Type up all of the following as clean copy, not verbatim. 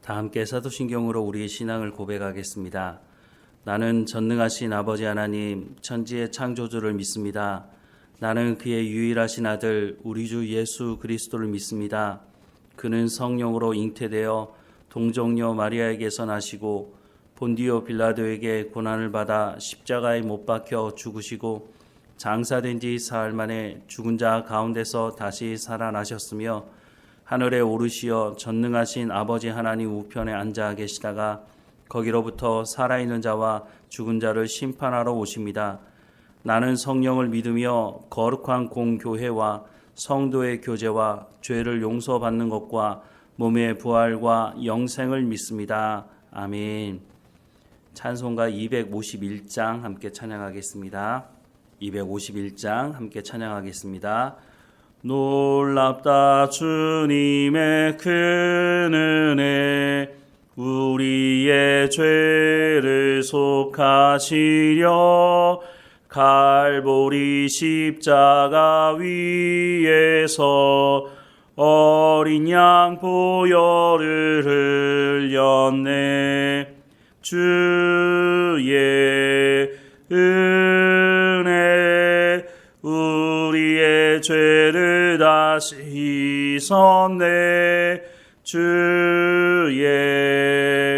다 함께 사도신경으로 우리의 신앙을 고백하겠습니다. 나는 전능하신 아버지 하나님, 천지의 창조주를 믿습니다. 나는 그의 유일하신 아들, 우리 주 예수 그리스도를 믿습니다. 그는 성령으로 잉태되어 동정녀 마리아에게서 나시고 본디오 빌라도에게 고난을 받아 십자가에 못 박혀 죽으시고 장사된 지 사흘 만에 죽은 자 가운데서 다시 살아나셨으며 하늘에 오르시어 전능하신 아버지 하나님 우편에 앉아 계시다가 거기로부터 살아있는 자와 죽은 자를 심판하러 오십니다. 나는 성령을 믿으며 거룩한 공교회와 성도의 교제와 죄를 용서받는 것과 몸의 부활과 영생을 믿습니다. 아멘. 찬송가 251장 함께 찬양하겠습니다. 251장 함께 찬양하겠습니다. 놀랍다 주님의 큰 은혜, 우리의 죄를 속하시려 갈보리 십자가 위에서 어린 양 보혈을 흘렸네. 주의 은혜 우리의 죄를 다 씻었네. 주의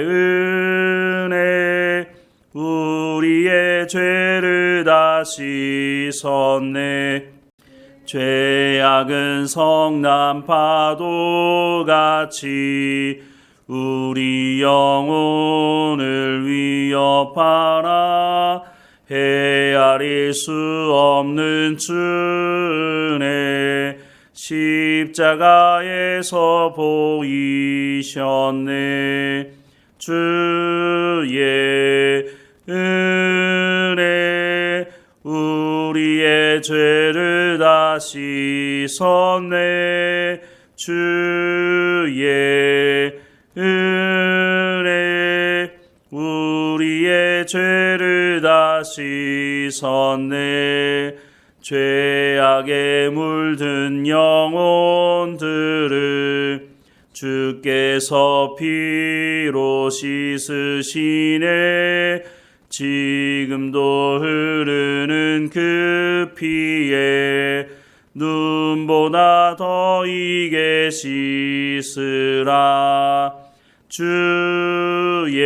은혜 우리의 죄를 다 씻었네. 죄악은 성난 파도같이 우리 영혼을 위협하나 헤아릴 수 없는 주의 십자가에서 보이셨네. 주의 은혜 우리의 죄를 다 씻었네. 주의 은혜 우리의 죄를 다 씻었네. 죄악에 물든 영혼들을 주께서 피로 씻으시네. 지금도 흐르는 그 피에 눈보다 더이게 씻으라. 주의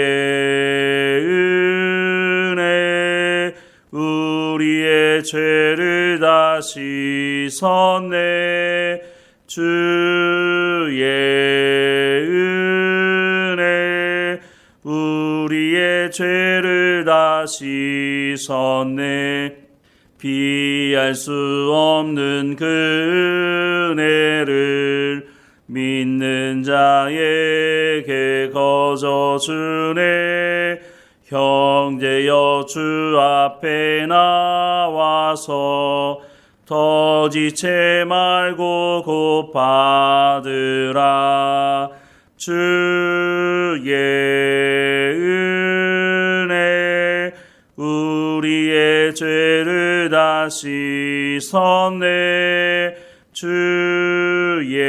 은혜 우리의 죄를 다 씻었네. 주의 은혜 우리의 죄를 다 씻었네. 피할 수 없는 그 은혜를 믿는 자에게 거저주네. 형제여 주 앞에 나와서 더지체 말고 곧 받으라. 주의 은혜 우리의 죄를 다 씻었네. 주의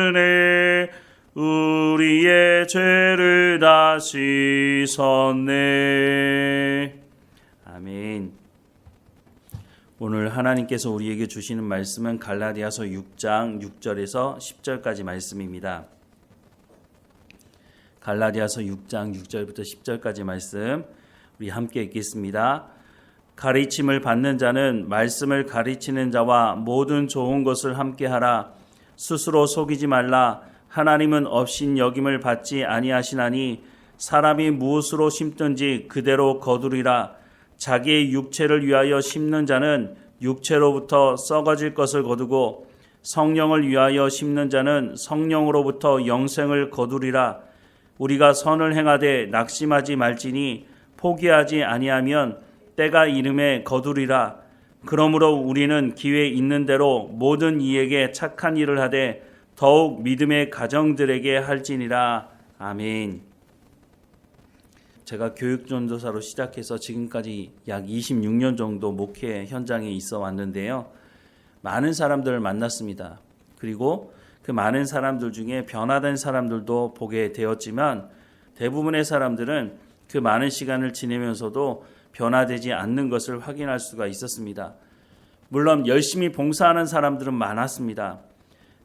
은혜 우리의 죄를 다 씻었네. 아멘. 오늘 하나님께서 우리에게 주시는 말씀은 갈라디아서 6장 6절에서 10절까지 말씀입니다. 갈라디아서 6장 6절부터 10절까지 말씀 우리 함께 읽겠습니다. 가르침을 받는 자는 말씀을 가르치는 자와 모든 좋은 것을 함께하라. 스스로 속이지 말라. 하나님은 업신여김을 받지 아니하시나니 사람이 무엇으로 심든지 그대로 거두리라. 자기의 육체를 위하여 심는 자는 육체로부터 썩어질 것을 거두고 성령을 위하여 심는 자는 성령으로부터 영생을 거두리라. 우리가 선을 행하되 낙심하지 말지니 포기하지 아니하면 때가 이름에 거두리라. 그러므로 우리는 기회 있는 대로 모든 이에게 착한 일을 하되 더욱 믿음의 가정들에게 할지니라. 아멘. 제가 교육전도사로 시작해서 지금까지 약 26년 정도 목회 현장에 있어 왔는데요. 많은 사람들을 만났습니다. 그리고 그 많은 사람들 중에 변화된 사람들도 보게 되었지만 대부분의 사람들은 그 많은 시간을 지내면서도 변화되지 않는 것을 확인할 수가 있었습니다. 물론 열심히 봉사하는 사람들은 많았습니다.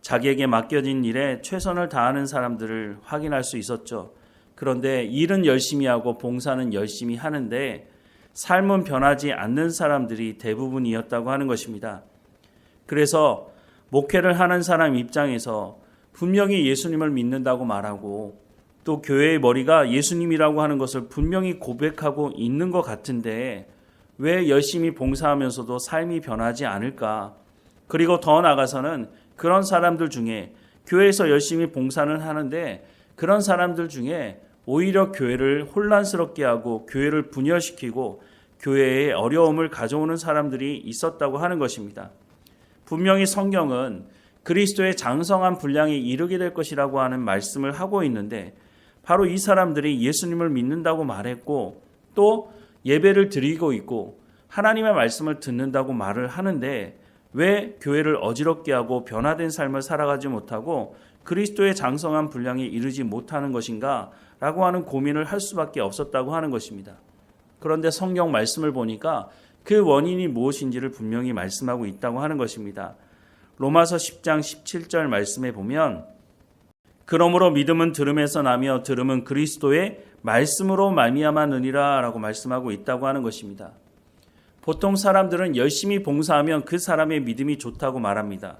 자기에게 맡겨진 일에 최선을 다하는 사람들을 확인할 수 있었죠. 그런데 일은 열심히 하고 봉사는 열심히 하는데 삶은 변하지 않는 사람들이 대부분이었다고 하는 것입니다. 그래서 목회를 하는 사람 입장에서 분명히 예수님을 믿는다고 말하고 또 교회의 머리가 예수님이라고 하는 것을 분명히 고백하고 있는 것 같은데 왜 열심히 봉사하면서도 삶이 변하지 않을까? 그리고 더 나아가서는 그런 사람들 중에 교회에서 열심히 봉사는 하는데 그런 사람들 중에 오히려 교회를 혼란스럽게 하고 교회를 분열시키고 교회에 어려움을 가져오는 사람들이 있었다고 하는 것입니다. 분명히 성경은 그리스도의 장성한 분량에 이르게 될 것이라고 하는 말씀을 하고 있는데 바로 이 사람들이 예수님을 믿는다고 말했고 또 예배를 드리고 있고 하나님의 말씀을 듣는다고 말을 하는데 왜 교회를 어지럽게 하고 변화된 삶을 살아가지 못하고 그리스도의 장성한 분량에 이르지 못하는 것인가 라고 하는 고민을 할 수밖에 없었다고 하는 것입니다. 그런데 성경 말씀을 보니까 그 원인이 무엇인지를 분명히 말씀하고 있다고 하는 것입니다. 로마서 10장 17절 말씀에 보면 그러므로 믿음은 들음에서 나며 들음은 그리스도의 말씀으로 말미암았느니라 라고 말씀하고 있다고 하는 것입니다. 보통 사람들은 열심히 봉사하면 그 사람의 믿음이 좋다고 말합니다.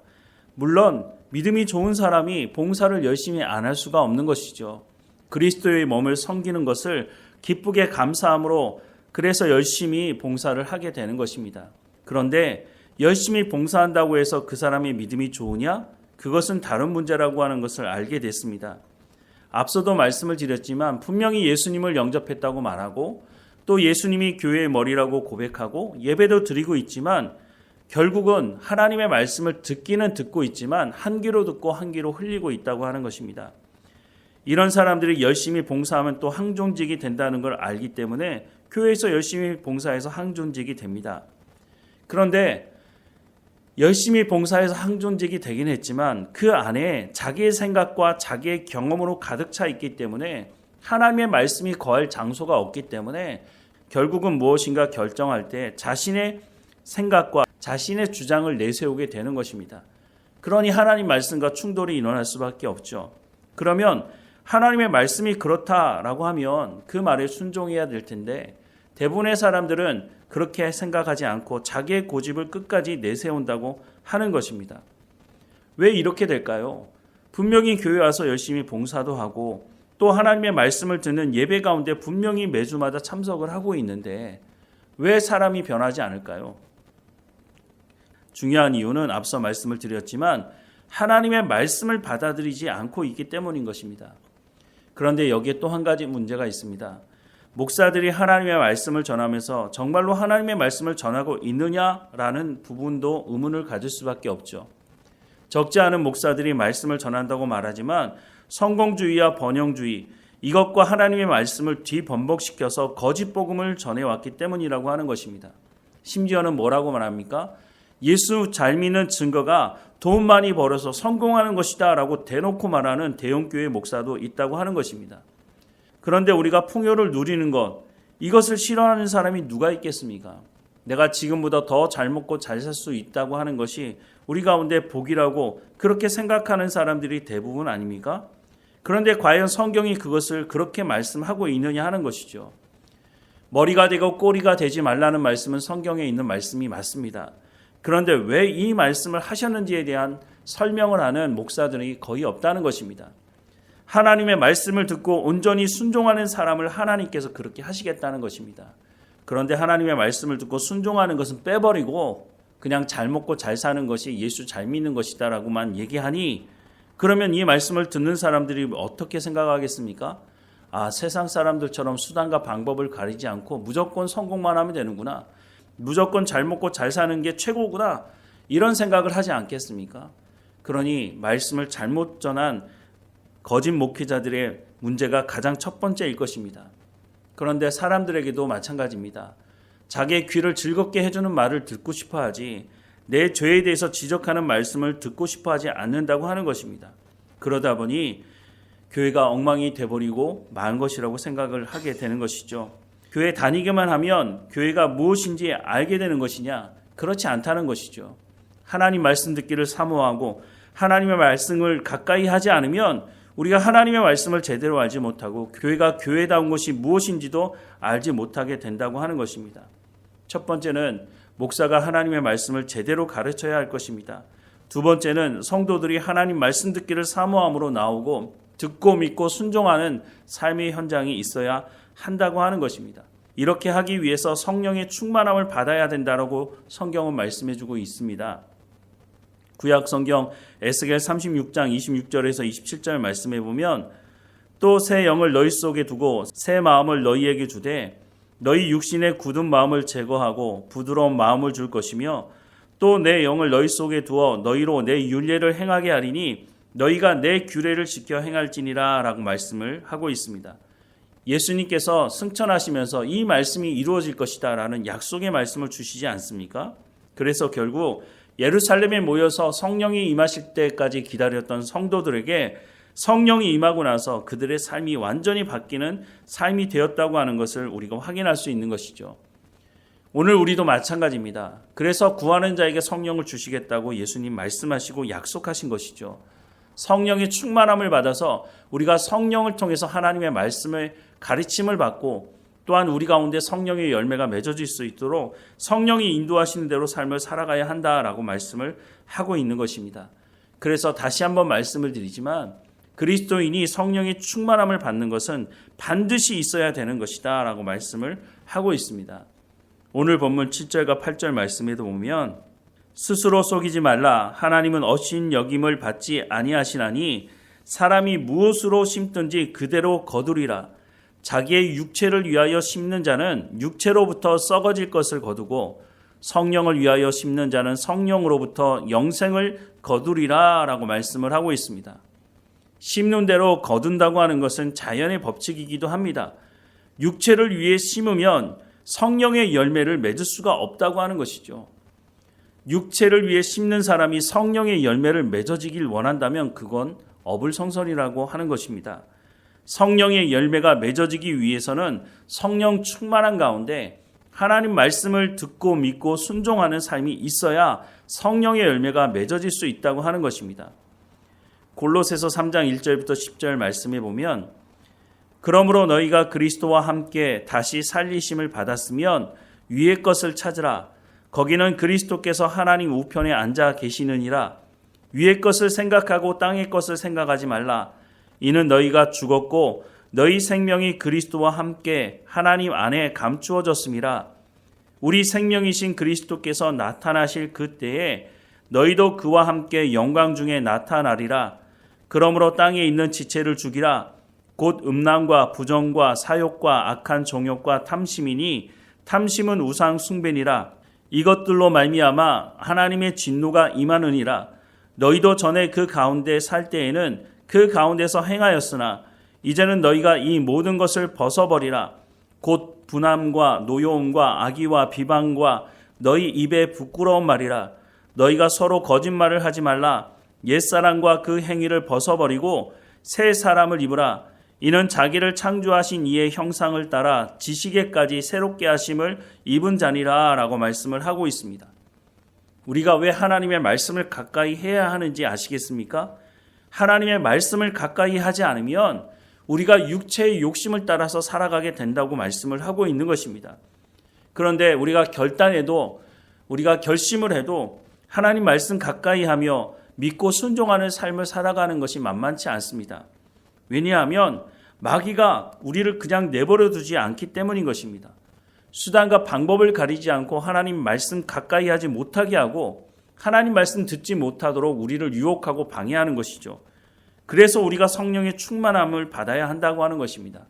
물론 믿음이 좋은 사람이 봉사를 열심히 안 할 수가 없는 것이죠. 그리스도의 몸을 섬기는 것을 기쁘게 감사함으로 그래서 열심히 봉사를 하게 되는 것입니다. 그런데 열심히 봉사한다고 해서 그 사람의 믿음이 좋으냐? 그것은 다른 문제라고 하는 것을 알게 됐습니다. 앞서도 말씀을 드렸지만 분명히 예수님을 영접했다고 말하고 또 예수님이 교회의 머리라고 고백하고 예배도 드리고 있지만 결국은 하나님의 말씀을 듣기는 듣고 있지만 한 귀로 듣고 한 귀로 흘리고 있다고 하는 것입니다. 이런 사람들이 열심히 봉사하면 또 항존직이 된다는 걸 알기 때문에 교회에서 열심히 봉사해서 항존직이 됩니다. 그런데 열심히 봉사해서 항존직이 되긴 했지만 그 안에 자기의 생각과 자기의 경험으로 가득 차 있기 때문에 하나님의 말씀이 거할 장소가 없기 때문에 결국은 무엇인가 결정할 때 자신의 생각과 자신의 주장을 내세우게 되는 것입니다. 그러니 하나님 말씀과 충돌이 일어날 수밖에 없죠. 그러면 하나님의 말씀이 그렇다라고 하면 그 말에 순종해야 될 텐데 대부분의 사람들은 그렇게 생각하지 않고 자기의 고집을 끝까지 내세운다고 하는 것입니다. 왜 이렇게 될까요? 분명히 교회 와서 열심히 봉사도 하고 또 하나님의 말씀을 듣는 예배 가운데 분명히 매주마다 참석을 하고 있는데 왜 사람이 변하지 않을까요? 중요한 이유는 앞서 말씀을 드렸지만 하나님의 말씀을 받아들이지 않고 있기 때문인 것입니다. 그런데 여기에 또 한 가지 문제가 있습니다. 목사들이 하나님의 말씀을 전하면서 정말로 하나님의 말씀을 전하고 있느냐라는 부분도 의문을 가질 수밖에 없죠. 적지 않은 목사들이 말씀을 전한다고 말하지만 성공주의와 번영주의 이것과 하나님의 말씀을 뒤범벅시켜서 거짓 복음을 전해왔기 때문이라고 하는 것입니다. 심지어는 뭐라고 말합니까? 예수 잘 믿는 증거가 돈 많이 벌어서 성공하는 것이다 라고 대놓고 말하는 대형교회 목사도 있다고 하는 것입니다. 그런데 우리가 풍요를 누리는 것 이것을 싫어하는 사람이 누가 있겠습니까? 내가 지금보다 더 잘 먹고 잘 살 수 있다고 하는 것이 우리 가운데 복이라고 그렇게 생각하는 사람들이 대부분 아닙니까? 그런데 과연 성경이 그것을 그렇게 말씀하고 있느냐 하는 것이죠. 머리가 되고 꼬리가 되지 말라는 말씀은 성경에 있는 말씀이 맞습니다. 그런데 왜 이 말씀을 하셨는지에 대한 설명을 하는 목사들이 거의 없다는 것입니다. 하나님의 말씀을 듣고 온전히 순종하는 사람을 하나님께서 그렇게 하시겠다는 것입니다. 그런데 하나님의 말씀을 듣고 순종하는 것은 빼버리고 그냥 잘 먹고 잘 사는 것이 예수 잘 믿는 것이다라고만 얘기하니 그러면 이 말씀을 듣는 사람들이 어떻게 생각하겠습니까? 아, 세상 사람들처럼 수단과 방법을 가리지 않고 무조건 성공만 하면 되는구나. 무조건 잘 먹고 잘 사는 게 최고구나. 이런 생각을 하지 않겠습니까? 그러니 말씀을 잘못 전한 거짓 목회자들의 문제가 가장 첫 번째일 것입니다. 그런데 사람들에게도 마찬가지입니다. 자기의 귀를 즐겁게 해주는 말을 듣고 싶어 하지 내 죄에 대해서 지적하는 말씀을 듣고 싶어 하지 않는다고 하는 것입니다. 그러다 보니 교회가 엉망이 돼버리고 망한 것이라고 생각을 하게 되는 것이죠. 교회 다니기만 하면 교회가 무엇인지 알게 되는 것이냐? 그렇지 않다는 것이죠. 하나님 말씀 듣기를 사모하고 하나님의 말씀을 가까이 하지 않으면 우리가 하나님의 말씀을 제대로 알지 못하고 교회가 교회다운 것이 무엇인지도 알지 못하게 된다고 하는 것입니다. 첫 번째는 목사가 하나님의 말씀을 제대로 가르쳐야 할 것입니다. 두 번째는 성도들이 하나님 말씀 듣기를 사모함으로 나오고 듣고 믿고 순종하는 삶의 현장이 있어야 한다고 하는 것입니다. 이렇게 하기 위해서 성령의 충만함을 받아야 된다고 성경은 말씀해주고 있습니다. 구약 성경 에스겔 36장 26절에서 27절 말씀해 보면 또 새 영을 너희 속에 두고 새 마음을 너희에게 주되 너희 육신의 굳은 마음을 제거하고 부드러운 마음을 줄 것이며 또 내 영을 너희 속에 두어 너희로 내 율례를 행하게 하리니 너희가 내 규례를 지켜 행할지니라 라고 말씀을 하고 있습니다. 예수님께서 승천하시면서 이 말씀이 이루어질 것이다 라는 약속의 말씀을 주시지 않습니까? 그래서 결국 예루살렘에 모여서 성령이 임하실 때까지 기다렸던 성도들에게 성령이 임하고 나서 그들의 삶이 완전히 바뀌는 삶이 되었다고 하는 것을 우리가 확인할 수 있는 것이죠. 오늘 우리도 마찬가지입니다. 그래서 구하는 자에게 성령을 주시겠다고 예수님 말씀하시고 약속하신 것이죠. 성령의 충만함을 받아서 우리가 성령을 통해서 하나님의 말씀의 가르침을 받고 또한 우리 가운데 성령의 열매가 맺어질 수 있도록 성령이 인도하시는 대로 삶을 살아가야 한다라고 말씀을 하고 있는 것입니다. 그래서 다시 한번 말씀을 드리지만 그리스도인이 성령의 충만함을 받는 것은 반드시 있어야 되는 것이다 라고 말씀을 하고 있습니다. 오늘 본문 7절과 8절 말씀에도 보면 스스로 속이지 말라. 하나님은 어신 여김을 받지 아니하시나니 사람이 무엇으로 심든지 그대로 거두리라. 자기의 육체를 위하여 심는 자는 육체로부터 썩어질 것을 거두고 성령을 위하여 심는 자는 성령으로부터 영생을 거두리라 라고 말씀을 하고 있습니다. 심는 대로 거둔다고 하는 것은 자연의 법칙이기도 합니다. 육체를 위해 심으면 성령의 열매를 맺을 수가 없다고 하는 것이죠. 육체를 위해 심는 사람이 성령의 열매를 맺어지길 원한다면 그건 어불성설이라고 하는 것입니다. 성령의 열매가 맺어지기 위해서는 성령 충만한 가운데 하나님 말씀을 듣고 믿고 순종하는 삶이 있어야 성령의 열매가 맺어질 수 있다고 하는 것입니다. 골로새서 3장 1절부터 10절 말씀해 보면 그러므로 너희가 그리스도와 함께 다시 살리심을 받았으면 위의 것을 찾으라. 거기는 그리스도께서 하나님 우편에 앉아 계시느니라. 위의 것을 생각하고 땅의 것을 생각하지 말라. 이는 너희가 죽었고 너희 생명이 그리스도와 함께 하나님 안에 감추어졌음이라. 우리 생명이신 그리스도께서 나타나실 그때에 너희도 그와 함께 영광 중에 나타나리라. 그러므로 땅에 있는 지체를 죽이라. 곧 음란과 부정과 사욕과 악한 정욕과 탐심이니 탐심은 우상 숭배니라. 이것들로 말미암아 하나님의 진노가 임하느니라. 너희도 전에 그 가운데 살 때에는 그 가운데서 행하였으나 이제는 너희가 이 모든 것을 벗어버리라. 곧 분함과 노여움과 악의와 비방과 너희 입에 부끄러운 말이라. 너희가 서로 거짓말을 하지 말라. 옛사람과 그 행위를 벗어버리고 새 사람을 입으라. 이는 자기를 창조하신 이의 형상을 따라 지식에까지 새롭게 하심을 입은 자니라 라고 말씀을 하고 있습니다. 우리가 왜 하나님의 말씀을 가까이 해야 하는지 아시겠습니까? 하나님의 말씀을 가까이 하지 않으면 우리가 육체의 욕심을 따라서 살아가게 된다고 말씀을 하고 있는 것입니다. 그런데 우리가 결단해도 우리가 결심을 해도 하나님 말씀 가까이 하며 믿고 순종하는 삶을 살아가는 것이 만만치 않습니다. 왜냐하면 마귀가 우리를 그냥 내버려 두지 않기 때문인 것입니다. 수단과 방법을 가리지 않고 하나님 말씀 가까이 하지 못하게 하고 하나님 말씀 듣지 못하도록 우리를 유혹하고 방해하는 것이죠. 그래서 우리가 성령의 충만함을 받아야 한다고 하는 것입니다.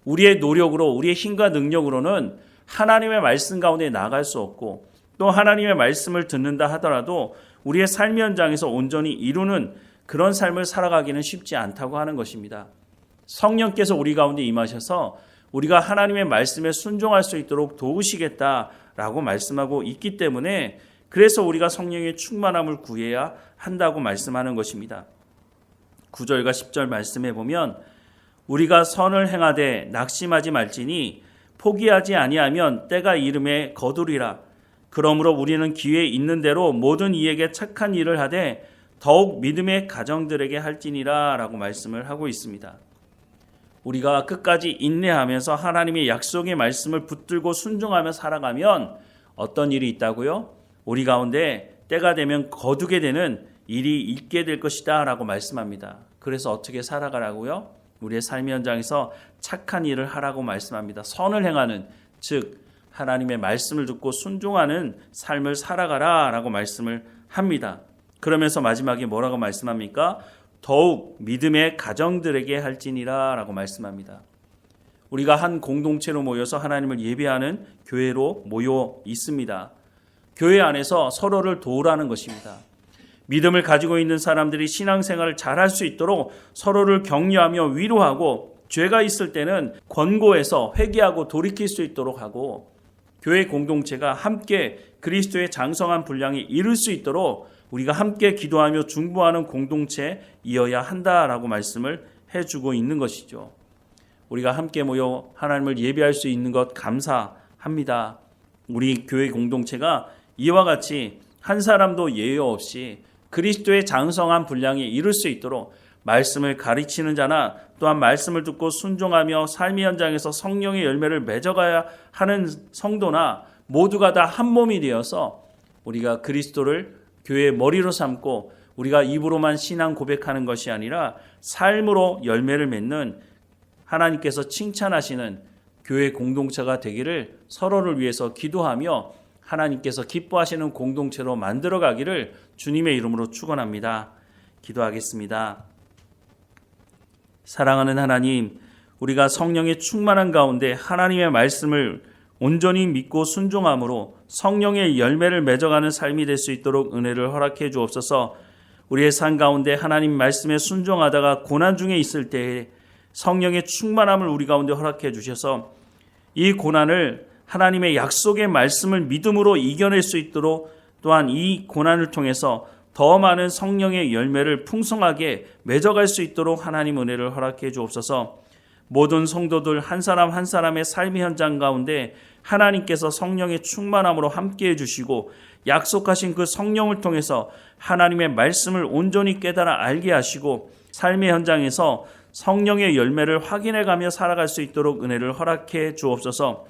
우리의 노력으로 우리의 힘과 능력으로는 하나님의 말씀 가운데 나아갈 수 없고 또 하나님의 말씀을 듣는다 하더라도 우리의 삶 현장에서 온전히 이루는 그런 삶을 살아가기는 쉽지 않다고 하는 것입니다. 성령께서 우리 가운데 임하셔서 우리가 하나님의 말씀에 순종할 수 있도록 도우시겠다라고 말씀하고 있기 때문에 그래서 우리가 성령의 충만함을 구해야 한다고 말씀하는 것입니다. 9절과 10절 말씀해 보면 우리가 선을 행하되 낙심하지 말지니 포기하지 아니하면 때가 이름에 거두리라. 그러므로 우리는 기회 있는 대로 모든 이에게 착한 일을 하되 더욱 믿음의 가정들에게 할지니라 라고 말씀을 하고 있습니다. 우리가 끝까지 인내하면서 하나님의 약속의 말씀을 붙들고 순종하며 살아가면 어떤 일이 있다고요? 우리 가운데 때가 되면 거두게 되는 일이 있게 될 것이다 라고 말씀합니다. 그래서 어떻게 살아가라고요? 우리의 삶의 현장에서 착한 일을 하라고 말씀합니다. 선을 행하는, 즉 하나님의 말씀을 듣고 순종하는 삶을 살아가라 라고 말씀을 합니다. 그러면서 마지막에 뭐라고 말씀합니까? 더욱 믿음의 가정들에게 할지니라 라고 말씀합니다. 우리가 한 공동체로 모여서 하나님을 예배하는 교회로 모여 있습니다. 교회 안에서 서로를 도우라는 것입니다. 믿음을 가지고 있는 사람들이 신앙생활을 잘할 수 있도록 서로를 격려하며 위로하고 죄가 있을 때는 권고해서 회개하고 돌이킬 수 있도록 하고 교회 공동체가 함께 그리스도의 장성한 분량에 이를 수 있도록 우리가 함께 기도하며 중보하는 공동체이어야 한다라고 말씀을 해주고 있는 것이죠. 우리가 함께 모여 하나님을 예배할 수 있는 것 감사합니다. 우리 교회 공동체가 이와 같이 한 사람도 예외 없이 그리스도의 장성한 분량에 이를 수 있도록 말씀을 가르치는 자나 또한 말씀을 듣고 순종하며 삶의 현장에서 성령의 열매를 맺어가야 하는 성도나 모두가 다 한 몸이 되어서 우리가 그리스도를 교회의 머리로 삼고 우리가 입으로만 신앙 고백하는 것이 아니라 삶으로 열매를 맺는 하나님께서 칭찬하시는 교회 공동체가 되기를 서로를 위해서 기도하며 하나님께서 기뻐하시는 공동체로 만들어가기를 주님의 이름으로 축원합니다. 기도하겠습니다. 사랑하는 하나님, 우리가 성령의 충만한 가운데 하나님의 말씀을 온전히 믿고 순종함으로 성령의 열매를 맺어가는 삶이 될 수 있도록 은혜를 허락해 주옵소서. 우리의 삶 가운데 하나님 말씀에 순종하다가 고난 중에 있을 때에 성령의 충만함을 우리 가운데 허락해 주셔서 이 고난을 하나님의 약속의 말씀을 믿음으로 이겨낼 수 있도록 또한 이 고난을 통해서 더 많은 성령의 열매를 풍성하게 맺어갈 수 있도록 하나님 은혜를 허락해 주옵소서. 모든 성도들 한 사람 한 사람의 삶의 현장 가운데 하나님께서 성령의 충만함으로 함께해 주시고 약속하신 그 성령을 통해서 하나님의 말씀을 온전히 깨달아 알게 하시고 삶의 현장에서 성령의 열매를 확인해가며 살아갈 수 있도록 은혜를 허락해 주옵소서.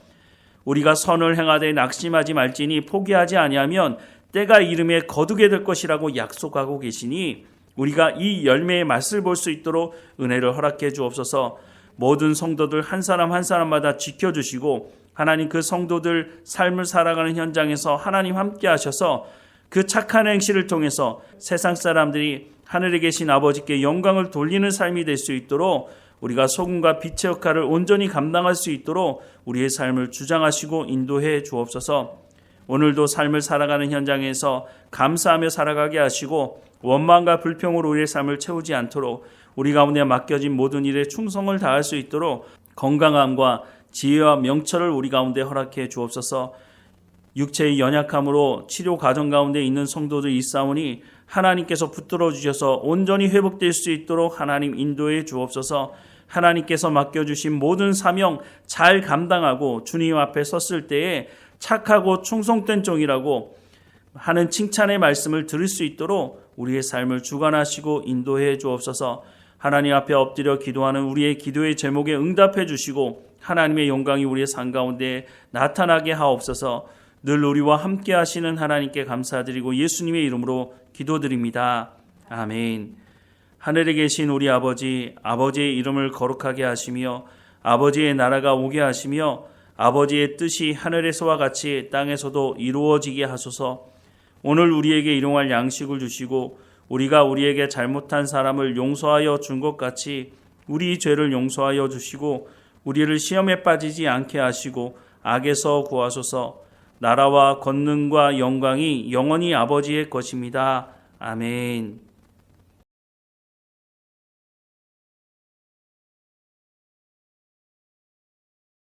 우리가 선을 행하되 낙심하지 말지니 포기하지 아니하면 때가 이름에 거두게 될 것이라고 약속하고 계시니 우리가 이 열매의 맛을 볼 수 있도록 은혜를 허락해 주옵소서. 모든 성도들 한 사람 한 사람마다 지켜주시고 하나님 그 성도들 삶을 살아가는 현장에서 하나님 함께 하셔서 그 착한 행실을 통해서 세상 사람들이 하늘에 계신 아버지께 영광을 돌리는 삶이 될 수 있도록 우리가 소금과 빛의 역할을 온전히 감당할 수 있도록 우리의 삶을 주장하시고 인도해 주옵소서. 오늘도 삶을 살아가는 현장에서 감사하며 살아가게 하시고 원망과 불평으로 우리의 삶을 채우지 않도록 우리 가운데 맡겨진 모든 일에 충성을 다할 수 있도록 건강함과 지혜와 명철을 우리 가운데 허락해 주옵소서. 육체의 연약함으로 치료 과정 가운데 있는 성도들 있사오니 하나님께서 붙들어 주셔서 온전히 회복될 수 있도록 하나님 인도해 주옵소서. 하나님께서 맡겨주신 모든 사명 잘 감당하고 주님 앞에 섰을 때에 착하고 충성된 종이라고 하는 칭찬의 말씀을 들을 수 있도록 우리의 삶을 주관하시고 인도해 주옵소서. 하나님 앞에 엎드려 기도하는 우리의 기도의 제목에 응답해 주시고 하나님의 영광이 우리의 삶 가운데 나타나게 하옵소서. 늘 우리와 함께 하시는 하나님께 감사드리고 예수님의 이름으로 기도드립니다. 아멘. 하늘에 계신 우리 아버지, 아버지의 이름을 거룩하게 하시며 아버지의 나라가 오게 하시며 아버지의 뜻이 하늘에서와 같이 땅에서도 이루어지게 하소서. 오늘 우리에게 일용할 양식을 주시고 우리가 우리에게 잘못한 사람을 용서하여 준 것 같이 우리 죄를 용서하여 주시고 우리를 시험에 빠지지 않게 하시고 악에서 구하소서. 나라와 권능과 영광이 영원히 아버지의 것입니다. 아멘.